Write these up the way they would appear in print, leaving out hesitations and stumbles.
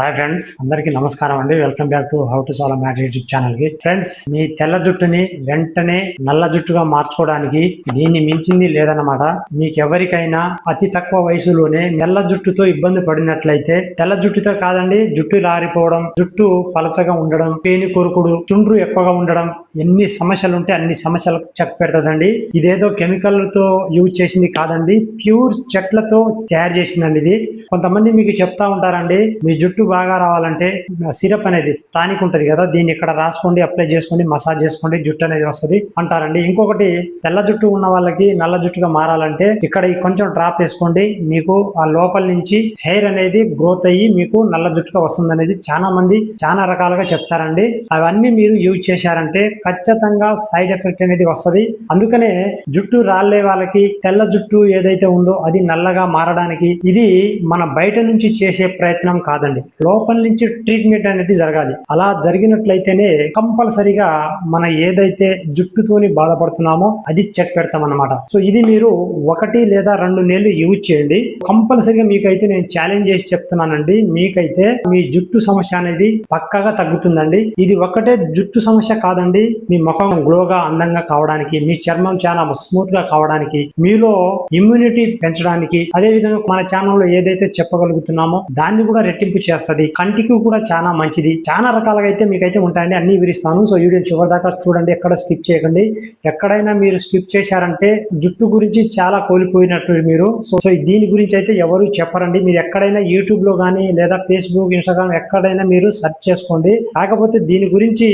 Hi friends, అందరికీ నమస్కారం అండి. Welcome back to how to solve matter YouTube channel కి. ఫ్రెండ్స్, మీ తెల్ల జుట్టుని వెంటనే నల్ల జుట్టుగా మార్చుకోవడానికి దీన్ని మించింది లేదన్నమాట. మీకు ఎవరికైనా అతి తక్కువ వయసులోనే నల్ల జుట్టుతో ఇబ్బంది పడినట్లయితే, తెల్ల జుట్టుతో కాదండి, జుట్టు లారిపోవడం, జుట్టు పలచగా ఉండడం, పేని కొరుకుడు, చుండ్రు ఎక్కువగా ఉండడం, ఎన్ని సమస్యలు ఉంటే అన్ని సమస్యలకు చెక్ పెడతదండి. ఇదేదో కెమికల్ తో యూజ్ చేసింది కాదండి, ప్యూర్ చెట్లతో తయారు చేసిందండి ఇది. కొంతమంది మీకు చెప్తా ఉంటారండి, మీ జుట్టు బాగా రావాలంటే సిరప్ అనేది టానిక్ ఉంటది కదా, దీన్ని ఇక్కడ రాసుకోండి, అప్లై చేసుకోండి, మసాజ్ చేసుకోండి, జుట్టు అనేది వస్తుంది అంటారండి. ఇంకొకటి, తెల్ల జుట్టు ఉన్న వాళ్ళకి నల్ల జుట్టుగా మారాలంటే ఇక్కడ కొంచెం డ్రాప్ వేసుకోండి, మీకు ఆ లోపల నుంచి హెయిర్ అనేది గ్రోత్ అయ్యి మీకు నల్ల జుట్టుగా వస్తుంది అనేది చాలా మంది చాలా రకాలుగా చెప్తారండి. అవన్నీ మీరు యూజ్ చేశారంటే ఖచ్చితంగా సైడ్ ఎఫెక్ట్ అనేది వస్తుంది. అందుకనే జుట్టు రాలే వాళ్ళకి తెల్ల జుట్టు ఏదైతే ఉందో అది నల్లగా మారడానికి ఇది మన బయట నుంచి చేసే ప్రయత్నం కాదండి, లోపల నుంచి ట్రీట్మెంట్ అనేది జరగాలి. అలా జరిగినట్లయితేనే కంపల్సరిగా మన ఏదైతే జుట్టుతోని బాధపడుతున్నామో అది చెక్ పెడతాం అన్నమాట. సో ఇది మీరు 1 లేదా 2 నెలలు యూజ్ చేయండి, కంపల్సరిగా మీకైతే నేను ఛాలెంజ్ చేసి చెప్తున్నానండి, మీకైతే మీ జుట్టు సమస్య అనేది పక్కాగా తగ్గుతుందండి. ఇది ఒకటే జుట్టు సమస్య కాదండి, మీ ముఖం గ్లోగా అందంగా కావడానికి, మీ చర్మం చాలా స్మూత్ గా కావడానికి, మీలో ఇమ్యూనిటీ పెంచడానికి, అదే విధంగా మన ఛానల్లో ఏదైతే చెప్పగలుగుతున్నామో దాన్ని కూడా రెట్టింపు చేస్తుంది. కంటికి కూడా చాలా మంచిది. చాలా రకాలుగా అయితే మీకైతే ఉంటాయండి, అన్ని వివరిస్తాను. సో వీడియో చివరి దాకా చూడండి, ఎక్కడ స్కిప్ చేయకండి. ఎక్కడైనా మీరు స్కిప్ చేశారంటే జుట్టు గురించి చాలా కోల్పోయినట్టు మీరు. సో దీని గురించి అయితే ఎవరు చెప్పరండి. మీరు ఎక్కడైనా యూట్యూబ్ లో కానీ లేదా ఫేస్బుక్, ఇన్స్టాగ్రామ్ ఎక్కడైనా మీరు సెర్చ్ చేసుకోండి, కాకపోతే దీని గురించి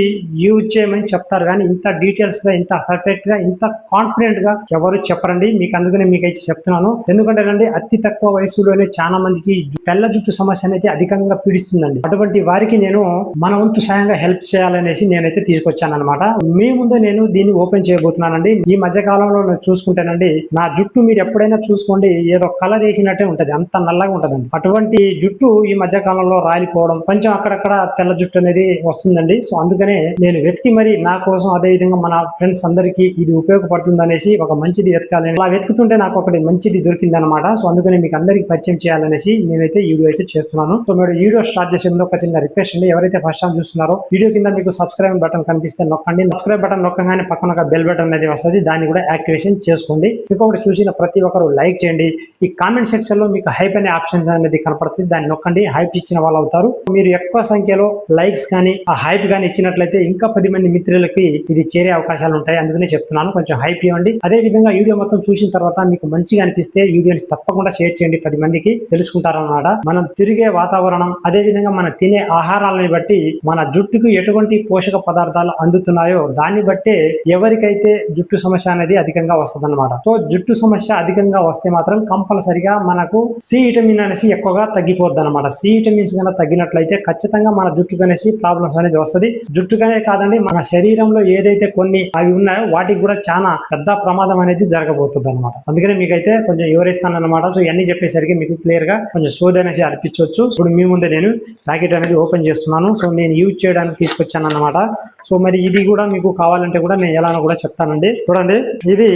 యూజ్ చేయమని చెప్తారు కానీ ఇంత డీటెయిల్స్ గా, ఇంత పర్ఫెక్ట్ గా, ఇంత కాన్ఫిడెంట్ గా ఎవరు చెప్పరండి. మీకు అందుకనే మీకైతే చెప్తున్నాను. ఎందుకంటే రండి, అతి తక్కువ వయసులోనే చాలా మందికి తెల్ల జుట్టు సమస్య అనేది అధికంగా పీడిస్తుందండి. అటువంటి వారికి నేను మన వంతు సాయంగా హెల్ప్ చేయాలనేసి నేనైతే తీసుకొచ్చాను అనమాట. మీ ముందే నేను దీన్ని ఓపెన్ చేయబోతున్నానండి. ఈ మధ్య కాలంలో నేను చూసుకుంటానండి, నా జుట్టు మీరు ఎప్పుడైనా చూసుకోండి, ఏదో కలర్ వేసినట్టే ఉంటది, అంత నల్లగా ఉంటదండి. అటువంటి జుట్టు ఈ మధ్య కాలంలో రాలిపోవడం, కొంచెం అక్కడక్కడ తెల్ల జుట్టు అనేది వస్తుందండి. సో అందుకనే నేను వెతికి మరి నా కోసం, అదే విధంగా మన ఫ్రెండ్స్ అందరికీ ఇది ఉపయోగపడుతుంది అనేసి ఒక మంచిది వెతకాలి. అలా వెతుకుతుంటే నాకు ఒకటి మంచిది దొరికింది అనమాట. సో అందుకనే మీకు అందరికి పరిచయం చేయాలనేసి నేనైతే ఈ వీడియో అయితే చేస్తున్నాను. సో మీరు వీడియో స్టార్ట్ చేసే ముందు ఒక చిన్న రిక్వెస్ట్ అండి, ఎవరైతే ఫస్ట్ టైం చూస్తున్నారో వీడియో కింద మీకు సబ్స్క్రైబ్ బటన్ కనిపిస్తే నొక్కండి. సబ్స్క్రైబ్ బటన్ నొక్కగానే పక్కన ఒక బెల్ బటన్ అనేది వస్తుంది, దాన్ని కూడా యాక్టివేషన్ చేసుకోండి. ఇంకొకటి, చూసిన ప్రతి ఒక్కరు లైక్ చేయండి. ఈ కామెంట్ సెక్షన్ లో మీకు హైప్ అనే ఆప్షన్స్ అనేది కనపడుతుంది, దాన్ని నొక్కండి. హైప్ ఇచ్చిన వాళ్ళు అవుతారు. మీరు ఎక్కువ సంఖ్యలో లైక్స్ కానీ ఆ హైప్ కానీ ఇచ్చినట్లయితే ఇంకా 10 మంది మిత్రులకి ఇది చేరే అవకాశాలు ఉంటాయి. అందుకనే చెప్తున్నాను, కొంచెం హైప్ ఇవ్వండి. అదే విధంగా వీడియో మొత్తం చూసిన తర్వాత మీకు మంచిగా అనిపిస్తే వీడియోని తప్పకుండా షేర్ చేయండి, 10 మందికి తెలుసుకుంటారన్నమాట. మనం తిరిగే వాతావరణం, అదే విధంగా మనం తినే ఆహారాలని బట్టి మన జుట్టుకు ఎటువంటి పోషక పదార్థాలు అందుతున్నాయో దాన్ని బట్టే ఎవరికైతే జుట్టు సమస్య అనేది అధికంగా వస్తుంది అనమాట. సో జుట్టు సమస్య అధికంగా వస్తే మాత్రం కంపల్సరిగా మనకు సి విటమిన్ అనేసి ఎక్కువగా తగ్గిపోద్ది అనమాట. సి విటమిన్స్ కన్నా తగ్గినట్లయితే ఖచ్చితంగా మన జుట్టుకు అనేసి ప్రాబ్లమ్స్ అనేది వస్తుంది. జుట్టుకనే కాదండి, మన శరీరంలో ఏదైతే కొన్ని అవి ఉన్నాయో వాటికి కూడా చాలా పెద్ద ప్రమాదం అనేది జరగబోతుంది అనమాట. అందుకనే మీకైతే కొంచెం వివరిస్తాను అనమాట. సో ఇవన్నీ చెప్పేసరికి మీకు క్లియర్ గా కొంచెం సోది అనేసి అనిపించవచ్చు. ఇప్పుడు మీ ముందే నేను ప్యాకెట్ అనేది ఓపెన్ చేస్తున్నాను. సో నేను యూజ్ చేయడానికి తీసుకొచ్చాను అనమాట. సో మరి ఇది కూడా మీకు కావాలంటే కూడా నేను ఎలానో కూడా చెప్తానండి. చూడండి, ఇది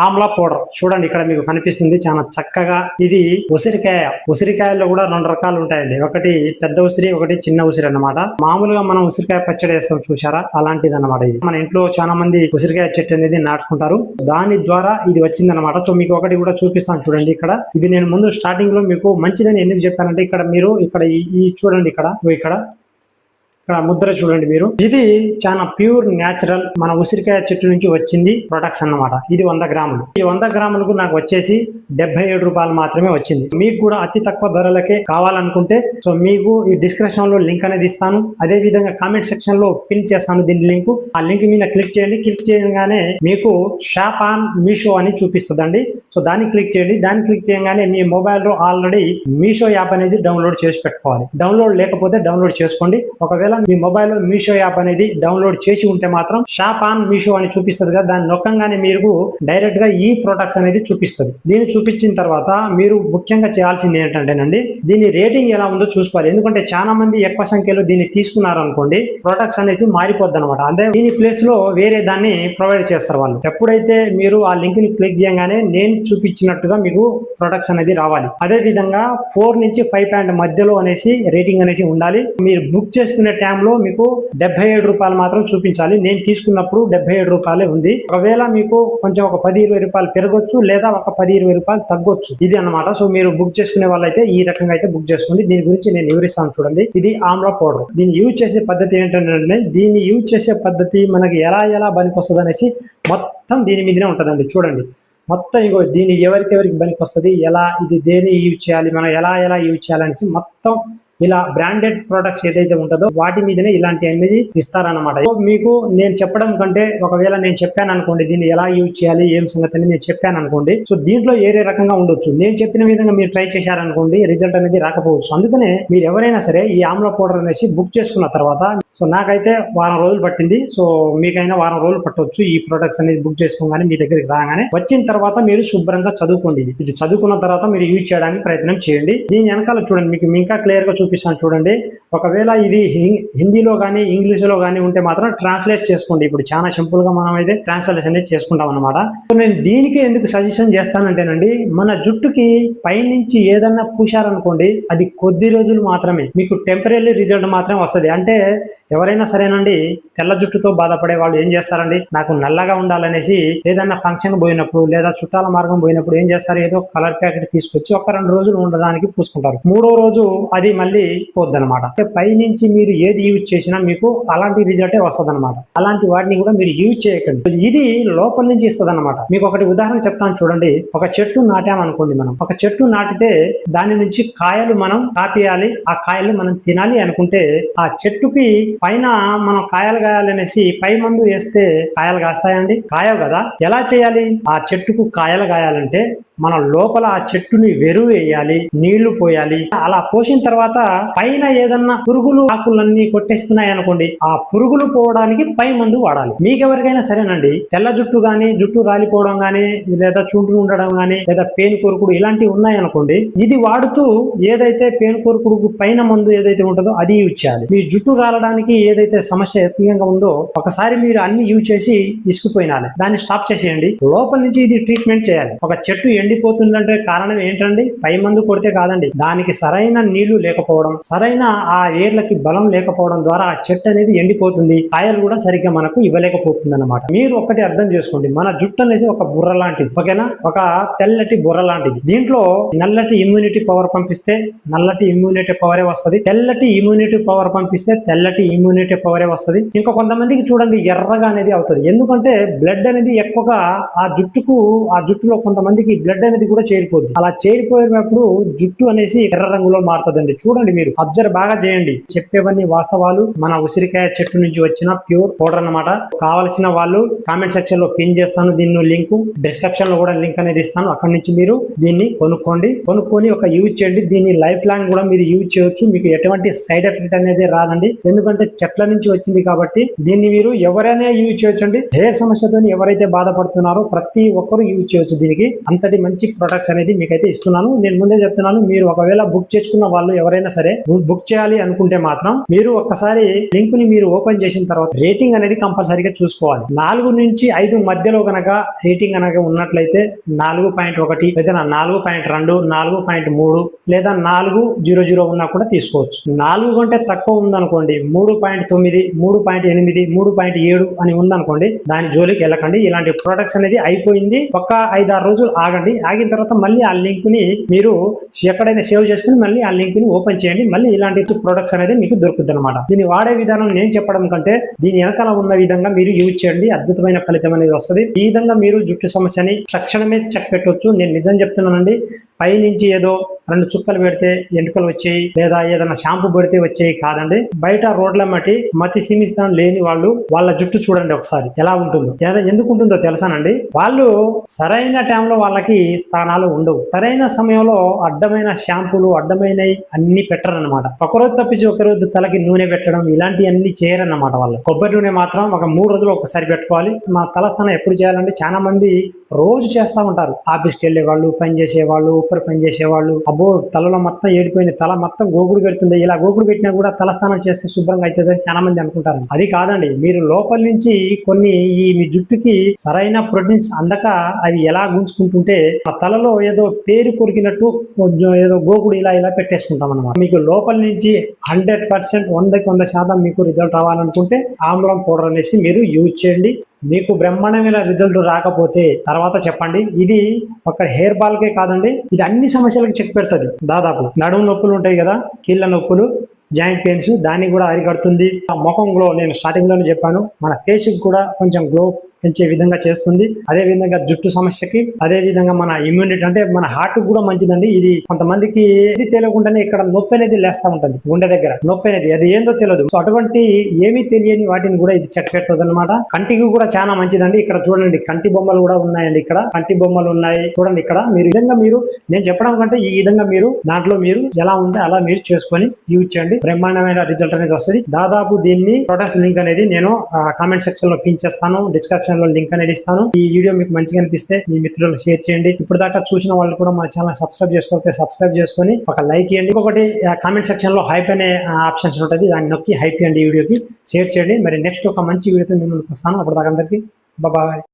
ఆమ్లా పౌడర్. చూడండి, ఇక్కడ మీకు కనిపిస్తుంది చాలా చక్కగా. ఇది ఉసిరికాయ. ఉసిరికాయల్లో కూడా 2 రకాలు ఉంటాయండి, ఒకటి పెద్ద ఉసిరి, ఒకటి చిన్న ఉసిరి అన్నమాట. మామూలుగా మనం ఉసిరికాయ పచ్చడి వేస్తాం చూసారా, అలాంటిది అనమాట. ఇది మన ఇంట్లో చాలా మంది ఉసిరికాయ చెట్టు అనేది నాటుకుంటారు, దాని ద్వారా ఇది వచ్చిందనమాట. సో మీకు ఒకటి కూడా చూపిస్తాను చూడండి. ఇక్కడ ఇది నేను ముందు స్టార్టింగ్ లో మీకు మంచిదని ఎందుకు చెప్పానంటే, ఇక్కడ మీరు ఇక్కడ ఈ చూడండి, ఇక్కడ ముద్ర చూడండి మీరు. ఇది చాలా ప్యూర్ న్యాచురల్ మన ఉసిరికాయ చెట్టు నుంచి వచ్చింది ప్రొడక్ట్స్ అన్నమాట. ఇది 100 గ్రాములు. ఈ 100 గ్రాములకు నాకు వచ్చేసి 77 రూపాయలు మాత్రమే వచ్చింది. మీకు కూడా అతి తక్కువ ధరలకే కావాలనుకుంటే సో మీకు ఈ డిస్క్రిప్షన్ లో లింక్ అనేది ఇస్తాను, అదే విధంగా కామెంట్ సెక్షన్ లో పిన్ చేస్తాను దీని లింక్. ఆ లింక్ మీద క్లిక్ చేయండి. క్లిక్ చేయగానే మీకు షాప్ ఆన్ మీషో అని చూపిస్తుందండి. సో దాన్ని క్లిక్ చేయండి. దాన్ని క్లిక్ చేయగానే మీ మొబైల్ లో ఆల్రెడీ మీషో యాప్ అనేది డౌన్లోడ్ చేసి పెట్టుకోవాలి. డౌన్లోడ్ లేకపోతే డౌన్లోడ్ చేసుకోండి. ఒకవేళ మీ మొబైల్లో మీషో యాప్ అనేది డౌన్లోడ్ చేసి ఉంటే మాత్రం షాప్ ఆన్ మీషో అని చూపిస్తుంది కదా, దాన్ని నొక్కంగానే మీరు డైరెక్ట్ గా ఈ ప్రొడక్ట్స్ అనేది చూపిస్తుంది. దీన్ని చూపించిన తర్వాత మీరు ముఖ్యంగా చేయాల్సింది ఏంటంటేనండి, దీని రేటింగ్ ఎలా ఉందో చూసుకోవాలి. ఎందుకంటే చాలా మంది ఎక్కువ సంఖ్యలో దీన్ని తీసుకున్నారు అనుకోండి, ప్రొడక్ట్స్ అనేది మారిపోద్ది అనమాట. అంటే దీని ప్లేస్ లో వేరే దాన్ని ప్రొవైడ్ చేస్తారు వాళ్ళు. ఎప్పుడైతే మీరు ఆ లింక్ ని క్లిక్ చేయగానే నేను చూపించినట్టుగా మీకు ప్రొడక్ట్స్ అనేది రావాలి. అదే విధంగా 4 నుంచి 5 పాయింట్ మధ్యలో అనేసి రేటింగ్ అనేసి ఉండాలి. మీరు బుక్ చేసుకునే టైంలో మీకు 77 రూపాయలు మాత్రం చూపించాలి. నేను తీసుకున్నప్పుడు 77 రూపాయలే ఉంది. ఒకవేళ మీకు కొంచెం ఒక 10-20 రూపాయలు పెరగొచ్చు, లేదా ఒక 10-20 రూపాయలు తగ్గొచ్చు. ఇది అన్నమాట. సో మీరు బుక్ చేసుకునే వాళ్ళైతే ఈ రకంగా అయితే బుక్ చేసుకోండి. దీని గురించి నేను వివరిస్తాను చూడండి. ఇది ఆమ్లా పౌడర్. దీన్ని యూజ్ చేసే పద్ధతి ఏంటంటే, దీన్ని యూజ్ చేసే పద్ధతి మనకి ఎలా పనికి వస్తుంది అనేసి మొత్తం దీని మీదనే ఉంటుందండి. చూడండి మొత్తం ఇగో దీన్ని ఎవరికి పనికి వస్తుంది, ఎలా ఇది దేన్ని యూజ్ చేయాలి, మనం ఎలా యూజ్ చేయాలనేసి మొత్తం ఇలా బ్రాండెడ్ ప్రొడక్ట్స్ ఏదైతే ఉంటుందో వాటి మీదనే ఇలాంటి అనేది ఇస్తారనమాట. మీకు నేను చెప్పడం కంటే ఒకవేళ నేను చెప్పాను అనుకోండి, దీన్ని ఎలా యూజ్ చేయాలి ఏం సంగతి అని నేను చెప్పాను అనుకోండి, సో దీంట్లో ఏరే రకంగా ఉండొచ్చు. నేను చెప్పిన విధంగా మీరు ట్రై చేశారనుకోండి, రిజల్ట్ అనేది రాకపోవచ్చు. అందుకనే మీరు ఎవరైనా సరే ఈ ఆమ్లా పౌడర్ అనేసి బుక్ చేసుకున్న తర్వాత, సో నాకైతే వారం రోజులు పట్టింది, సో మీకైనా వారం రోజులు పట్టవచ్చు ఈ ప్రొడక్ట్స్ అనేది బుక్ చేసుకోగానే మీ దగ్గరికి రాగానే. వచ్చిన తర్వాత మీరు శుభ్రంగా చదువుకోండి. ఇది చదువుకున్న తర్వాత మీరు యూజ్ చేయడానికి ప్రయత్నం చేయండి. దీని వెనకాల చూడండి, మీకు ఇంకా క్లియర్ గా చూపిస్తాను చూడండి. ఒకవేళ ఇది హిందీలో కానీ ఇంగ్లీష్లో కానీ ఉంటే మాత్రం ట్రాన్స్లేట్ చేసుకోండి. ఇప్పుడు చాలా సింపుల్ గా మనం అయితే ట్రాన్స్లేషన్ అనేది చేసుకుంటాం అనమాట. నేను దీనికి ఎందుకు సజెషన్ చేస్తానంటేనండి, మన జుట్టుకి పైనుంచి ఏదన్నా పూశారనుకోండి, అది కొద్ది రోజులు మాత్రమే, మీకు టెంపరీ రిజల్ట్ మాత్రమే వస్తుంది. అంటే ఎవరైనా సరేనండి, తెల్ల జుట్టుతో బాధపడే వాళ్ళు ఏం చేస్తారండి, నాకు నల్లగా ఉండాలనేసి ఏదన్నా ఫంక్షన్ పోయినప్పుడు లేదా చుట్టాల మార్గం పోయినప్పుడు ఏం చేస్తారు, ఏదో కలర్ ప్యాకెట్ తీసుకొచ్చి 1-2 రోజులు ఉండడానికి పూసుకుంటారు. 3వ రోజు అది మళ్ళీ పోద్దనమాట. పైనుంచి మీరు ఏది యూజ్ చేసినా మీకు అలాంటి రిజల్టే వస్తుంది అనమాట. అలాంటి వాటిని కూడా మీరు యూజ్ చేయకండి. ఇది లోపల నుంచి ఇస్తుంది అనమాట. మీకు ఒకటి ఉదాహరణ చెప్తాను చూడండి. ఒక చెట్టు నాటామనుకోండి, మనం ఒక చెట్టు నాటితే దాని నుంచి కాయలు మనం కాపేయాలి, ఆ కాయలు మనం తినాలి అనుకుంటే ఆ చెట్టుకి పైన మనం కాయలు కాయాలనేసి పై మందు వేస్తే కాయలు కాస్తాయండి? కాయవు కదా. ఎలా చేయాలి? ఆ చెట్టుకు కాయలు కాయాలంటే మన లోపల ఆ చెట్టుని వెరువు వేయాలి, నీళ్లు పోయాలి. అలా పోసిన తర్వాత పైన ఏదన్నా పురుగులు ఆకులన్నీ కొట్టేస్తున్నాయి అనుకోండి, ఆ పురుగులు పోవడానికి పై మందు వాడాలి. మీకెవరికైనా సరేనండి, తెల్ల జుట్టు గానీ, జుట్టు రాలిపోవడం గానీ, లేదా చుండ్రు ఉండడం గానీ, లేదా పేను కొరుకుడు ఇలాంటివి ఉన్నాయి అనుకోండి, ఇది వాడుతూ ఏదైతే పేను కొరుకుడు పైన మందు ఏదైతే ఉంటుందో అది యూజ్ చేయాలి. మీ జుట్టు రాలడానికి ఏదైతే సమస్య ఎక్కువగా ఉందో ఒకసారి మీరు అన్ని యూజ్ చేసి ఇసుకుపోయినాలి, దాన్ని స్టాప్ చేసేయండి. లోపల నుంచి ఇది ట్రీట్మెంట్ చేయాలి. ఒక చెట్టు ఎండిపోతుందంటే కారణం ఏంటండి? పై మందు కొడితే కాదండి, దానికి సరైన నీళ్లు లేకపోవడం, సరైన ఆ ఏర్లకి బలం లేకపోవడం ద్వారా ఆ చెట్టు అనేది ఎండిపోతుంది. కాయలు కూడా సరిగ్గా మనకు ఇవ్వలేకపోతుంది అన్నమాట. మీరు ఒకటి అర్థం చేసుకోండి, మన జుట్టు అనేది ఒక బుర్ర లాంటిది, ఓకేనా? ఒక తెల్లటి బుర్ర లాంటిది. దీంట్లో నల్లటి ఇమ్యూనిటీ పవర్ పంపిస్తే నల్లటి ఇమ్యూనిటీ పవరే వస్తుంది, తెల్లటి ఇమ్యూనిటీ పవర్ పంపిస్తే తెల్లటి ఇమ్యూనిటీ పవరే వస్తుంది. ఇంకా కొంతమందికి చూడండి ఎర్రగా అనేది అవుతుంది. ఎందుకంటే బ్లడ్ అనేది ఎక్కువగా ఆ జుట్టులో కొంతమందికి బ్లడ్ అనేది కూడా చేరిపోద్ది. అలా చేరిపోయినప్పుడు జుట్టు అనేసి ఎర్ర రంగులో మారుతుందండి. చూడండి, మీరు అబ్జర్వ్ బాగా చేయండి. చెప్పేవన్నీ వాస్తవాలు. మన ఉసిరికాయ చెట్టు నుంచి వచ్చిన ప్యూర్ పౌడర్ అన్నమాట. కావలసిన వాళ్ళు కామెంట్ సెక్షన్ లో పిన్ చేస్తాను దీన్ని లింక్, డిస్క్రిప్షన్ లో కూడా లింక్ అనేది ఇస్తాను. అక్కడి నుంచి మీరు దీన్ని కొనుక్కొని ఒక యూజ్ చేయండి. దీన్ని లైఫ్ లాంగ్ కూడా మీరు యూజ్ చేయొచ్చు. మీకు ఎటువంటి సైడ్ ఎఫెక్ట్ అనేది రాదండి, ఎందుకంటే చెట్ల నుంచి వచ్చింది కాబట్టి. దీన్ని మీరు ఎవరైనా యూజ్ చేయొచ్చండి. హెయిర్ సమస్యతో ఎవరైతే బాధపడుతున్నారో ప్రతి ఒక్కరు యూజ్ చేయొచ్చు. దీనికి అంతటి మంచి ప్రొడక్ట్స్ అనేది మీకైతే ఇస్తున్నాను. నేను ముందే చెప్తున్నాను, మీరు ఒకవేళ బుక్ చేసుకున్న వాళ్ళు ఎవరైనా సరే బుక్ చేయాలి అనుకుంటే మాత్రం మీరు ఒక్కసారి లింక్ ని మీరు ఓపెన్ చేసిన తర్వాత రేటింగ్ అనేది కంపల్సరీగా చూసుకోవాలి. 4 నుంచి 5 మధ్యలో కనుక రేటింగ్ కనుక ఉన్నట్లయితే 4.1 లేదా 4.2, 4.3 లేదా 4.00 ఉన్నా కూడా తీసుకోవచ్చు. 4 కంటే తక్కువ ఉందనుకోండి, 3.9, 3.8, 3.7 అని ఉందనుకోండి, దాని జోలికి వెళ్ళకండి. ఇలాంటి ప్రొడక్ట్స్ అనేది అయిపోయింది. ఒక 5-6 రోజులు ఆగండి. ఆగిన తర్వాత మళ్ళీ ఆ లింక్ ని మీరు ఎక్కడైనా సేవ్ చేసుకుని మళ్ళీ ఆ లింక్ ని ఓపెన్ చేయండి. మళ్ళీ ఇలాంటి ప్రొడక్ట్స్ అనేది మీకు దొరుకుతుంది అనమాట. దీన్ని వాడే విధానం నేను చెప్పడం కంటే దీని వెనకాల ఉన్న విధంగా మీరు యూజ్ చేయండి, అద్భుతమైన ఫలితం అనేది వస్తుంది. ఈ విధంగా మీరు జుట్టు సమస్యని తక్షణమే చెక్ పెట్టవచ్చు. నేను నిజం చెప్తున్నానండి, పైనుంచి ఏదో 2 చుక్కలు పెడితే ఎంటుకలు వచ్చాయి, లేదా ఏదైనా షాంపూ పెడితే వచ్చాయి కాదండి. బయట రోడ్ల మతి సీమిస్తాం లేని వాళ్ళు వాళ్ళ జుట్టు చూడండి ఒకసారి ఎలా ఉంటుందో. ఎందుకు ఉంటుందో తెలుసానండి, వాళ్ళు సరైన టైంలో వాళ్ళకి స్థానాలు ఉండవు. సరైన సమయంలో అడ్డమైన షాంపూలు అడ్డమైన అన్ని పెట్టరన్నమాట. ఒకరోజు తప్పించి ఒకరోజు తలకి నూనె పెట్టడం ఇలాంటివన్నీ చేయరన్నమాట. వాళ్ళు కొబ్బరి నూనె మాత్రం ఒక 3 రోజులు ఒకసారి పెట్టుకోవాలి. మా తలస్నానం ఎప్పుడు చేయాలంటే చాలా మంది రోజు చేస్తా ఉంటారు. ఆఫీస్కి వెళ్లే వాళ్ళు, పని చేసేవాళ్ళు, ఉప్పరి పని చేసేవాళ్ళు, అబ్బో తలలో మొత్తం ఏడిపోయింది, తల మొత్తం గోగుడు పెడుతుంది, ఇలా గోగుడు పెట్టినా కూడా తలస్నానం చేస్తే శుభ్రంగా అవుతుందని చాలా మంది అనుకుంటారు. అది కాదండి, మీరు లోపల నుంచి కొన్ని మీ జుట్టుకి సరైన ప్రోటీన్స్ అందక అవి ఎలా గుంజుకుంటుంటే ఆ తలలో ఏదో పేరు కొరికినట్టు ఏదో గోగుడు ఇలా పెట్టేసుకుంటాం అన్నమాట. మీకు లోపల నుంచి 100% 100% మీకు రిజల్ట్ రావాలనుకుంటే ఆమ్లం పౌడర్ అనేసి మీరు యూజ్ చేయండి. మీకు బ్రహ్మాండమైన రిజల్ట్ రాకపోతే తర్వాత చెప్పండి. ఇది ఒక హెయిర్ బాల్కే కాదండి, ఇది అన్ని సమస్యలకు చెక్ పెడుతుంది. దాదాపు నడుము నొప్పులు ఉంటాయి కదా, కీళ్ళ నొప్పులు, జాయింట్ పెయిన్స్, దాన్ని కూడా అరికడుతుంది. ముఖం గ్లో నేను స్టార్టింగ్ లోనే చెప్పాను, మన ఫేస్ కూడా కొంచెం గ్లో పెంచే విధంగా చేస్తుంది. అదే విధంగా జుట్టు సమస్యకి, అదే విధంగా మన ఇమ్యూనిటీ అంటే మన హార్ట్ కూడా మంచిదండి. ఇది కొంతమందికి ఇది తెలియకుండానే ఇక్కడ నొప్పి అనేది లేస్తా ఉంటుంది, గుండె దగ్గర నొప్పి అనేది, అది ఏందో తెలియదు. సో అటువంటి ఏమీ తెలియని వాటిని కూడా ఇది చెక్ పెడుతుంది అనమాట. కంటికి కూడా చాలా మంచిదండి. ఇక్కడ చూడండి కంటి బొమ్మలు కూడా ఉన్నాయండి, ఇక్కడ కంటి బొమ్మలు ఉన్నాయి చూడండి. ఇక్కడ మీరు విధంగా మీరు నేను చెప్పడం కంటే ఈ విధంగా మీరు దాంట్లో మీరు ఎలా ఉందో అలా మీరు చేసుకొని యూజ్ చేయండి. బ్రహ్మాండమైన రిజల్ట్ అనేది వస్తుంది. దాదాపు దీన్ని ప్రొడక్ట్స్ లింక్ అనేది నేను కామెంట్ సెక్షన్ లో పిన్ చేస్తాను, డిస్క్రిప్షన్ లో లింక్ అనేది ఇస్తాను. ఈ వీడియో మీకు మంచిగా అనిపిస్తే మీ మిత్రులకు షేర్ చేయండి. ఇప్పుడు దాకా చూసిన వాళ్ళు కూడా మన ఛానల్ సబ్స్క్రైబ్ చేసుకోకపోతే సబ్స్క్రైబ్ చేసుకొని ఒక లైక్ ఇవ్వండి. ఇంకొకటి కామెంట్ సెక్షన్ లో హైప్ అనే ఆప్షన్స్ ఉంటుంది, దాన్ని నొక్కి హైప్ ఇవ్వండి, ఈ వీడియోకి షేర్ చేయండి. మరి నెక్స్ట్ ఒక మంచి వీడియోతో మేము ముందుకు వస్తాను. అప్పుడు దాకా అందరికీ బాయ్.